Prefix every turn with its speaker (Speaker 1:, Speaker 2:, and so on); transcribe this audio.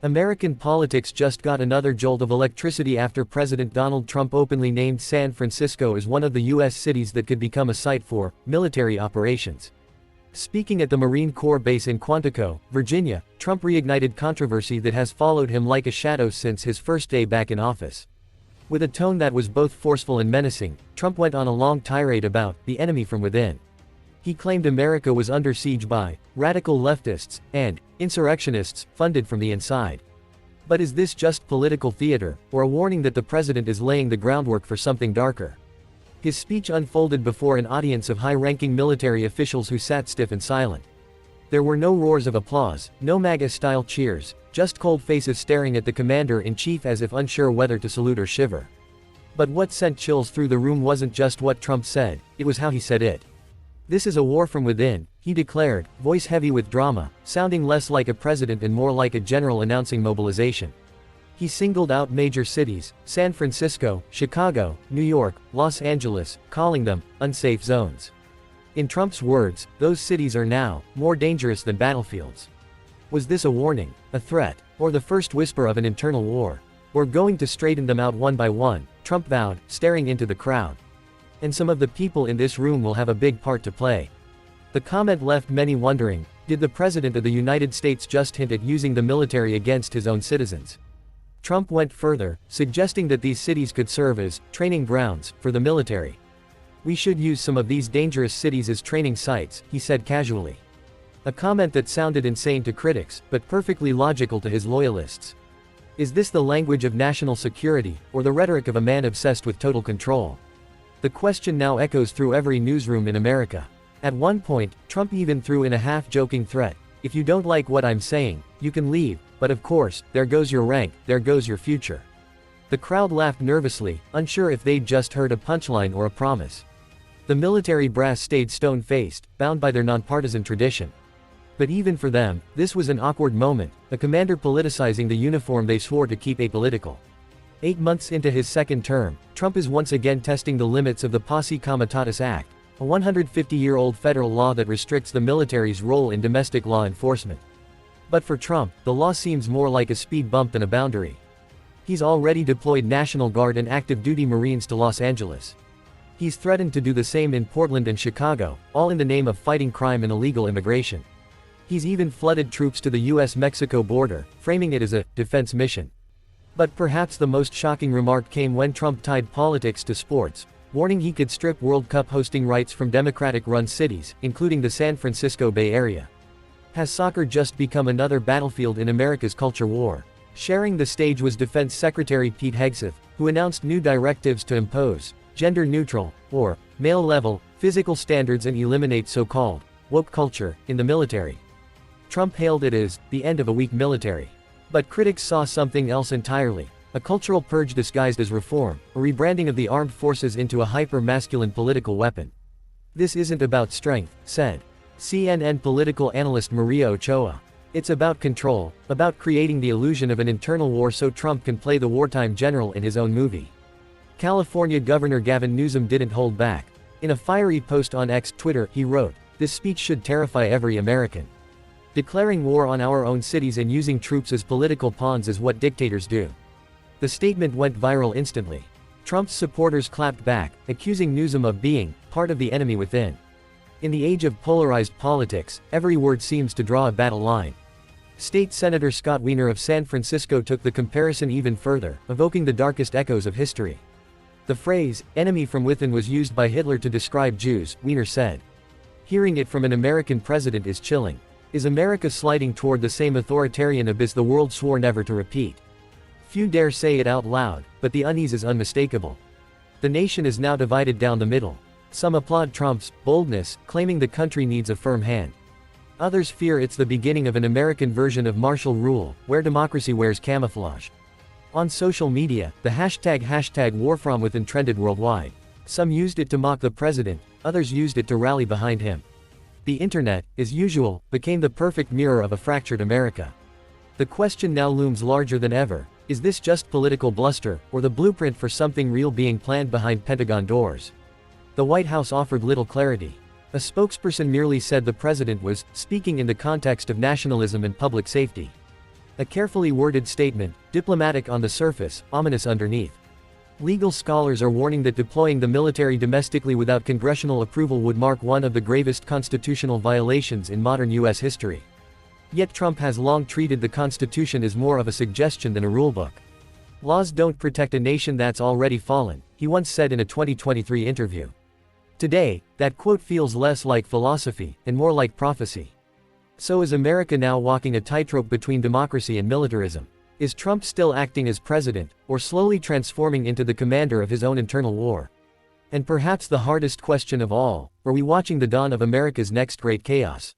Speaker 1: American politics just got another jolt of electricity after President Donald Trump openly named San Francisco as one of the U.S. cities that could become a site for military operations. Speaking at the Marine Corps base in Quantico, Virginia, Trump reignited controversy that has followed him like a shadow since his first day back in office. With a tone that was both forceful and menacing, Trump went on a long tirade about the enemy from within. He claimed America was under siege by radical leftists and insurrectionists funded from the inside. But is this just political theater, or a warning that the president is laying the groundwork for something darker? His speech unfolded before an audience of high-ranking military officials who sat stiff and silent. There were no roars of applause, no MAGA-style cheers, just cold faces staring at the commander-in-chief as if unsure whether to salute or shiver. But what sent chills through the room wasn't just what Trump said, it was how he said it. "This is a war from within," he declared, voice heavy with drama, sounding less like a president and more like a general announcing mobilization. He singled out major cities, San Francisco, Chicago, New York, Los Angeles, calling them unsafe zones. In Trump's words, those cities are now more dangerous than battlefields. Was this a warning, a threat, or the first whisper of an internal war? "We're going to straighten them out one by one," Trump vowed, staring into the crowd. "And some of the people in this room will have a big part to play." The comment left many wondering, did the President of the United States just hint at using the military against his own citizens? Trump went further, suggesting that these cities could serve as training grounds for the military. "We should use some of these dangerous cities as training sites," he said casually. A comment that sounded insane to critics, but perfectly logical to his loyalists. Is this the language of national security, or the rhetoric of a man obsessed with total control? The question now echoes through every newsroom in America. At one point, Trump even threw in a half-joking threat: "If you don't like what I'm saying, you can leave, but of course, there goes your rank, there goes your future." The crowd laughed nervously, unsure if they'd just heard a punchline or a promise. The military brass stayed stone-faced, bound by their nonpartisan tradition. But even for them, this was an awkward moment, a commander politicizing the uniform they swore to keep apolitical. 8 months into his second term, Trump is once again testing the limits of the Posse Comitatus Act, a 150-year-old federal law that restricts the military's role in domestic law enforcement. But for Trump, the law seems more like a speed bump than a boundary. He's already deployed National Guard and active-duty Marines to Los Angeles. He's threatened to do the same in Portland and Chicago, all in the name of fighting crime and illegal immigration. He's even flooded troops to the US-Mexico border, framing it as a defense mission. But perhaps the most shocking remark came when Trump tied politics to sports, warning he could strip World Cup hosting rights from Democratic-run cities, including the San Francisco Bay Area. Has soccer just become another battlefield in America's culture war? Sharing the stage was Defense Secretary Pete Hegseth, who announced new directives to impose gender-neutral, or male-level, physical standards and eliminate so-called woke culture in the military. Trump hailed it as the end of a weak military. But critics saw something else entirely: a cultural purge disguised as reform, a rebranding of the armed forces into a hyper-masculine political weapon. "This isn't about strength," said CNN political analyst Maria Ochoa. "It's about control, about creating the illusion of an internal war so Trump can play the wartime general in his own movie." California Governor Gavin Newsom didn't hold back. In a fiery post on X Twitter, he wrote, "This speech should terrify every American. Declaring war on our own cities and using troops as political pawns is what dictators do." The statement went viral instantly. Trump's supporters clapped back, accusing Newsom of being part of the enemy within. In the age of polarized politics, every word seems to draw a battle line. State Senator Scott Wiener of San Francisco took the comparison even further, evoking the darkest echoes of history. The phrase, "enemy from within," was used by Hitler to describe Jews, Wiener said. Hearing it from an American president is chilling. Is America sliding toward the same authoritarian abyss the world swore never to repeat? Few dare say it out loud, but the unease is unmistakable. The nation is now divided down the middle. Some applaud Trump's boldness, claiming the country needs a firm hand. Others fear it's the beginning of an American version of martial rule, where democracy wears camouflage. On social media, the hashtag #WarFromWithin trended worldwide. Some used it to mock the president, others used it to rally behind him. The internet, as usual, became the perfect mirror of a fractured America. The question now looms larger than ever: is this just political bluster, or the blueprint for something real being planned behind Pentagon doors? The White House offered little clarity. A spokesperson merely said the president was speaking in the context of nationalism and public safety. A carefully worded statement, diplomatic on the surface, ominous underneath. Legal scholars are warning that deploying the military domestically without congressional approval would mark one of the gravest constitutional violations in modern U.S. history. Yet Trump has long treated the Constitution as more of a suggestion than a rulebook. Laws don't protect a nation that's already fallen, he once said in a 2023 interview. Today, that quote feels less like philosophy, and more like prophecy. So is America now walking a tightrope between democracy and militarism? Is Trump still acting as president, or slowly transforming into the commander of his own internal war? And perhaps the hardest question of all, are we watching the dawn of America's next great chaos?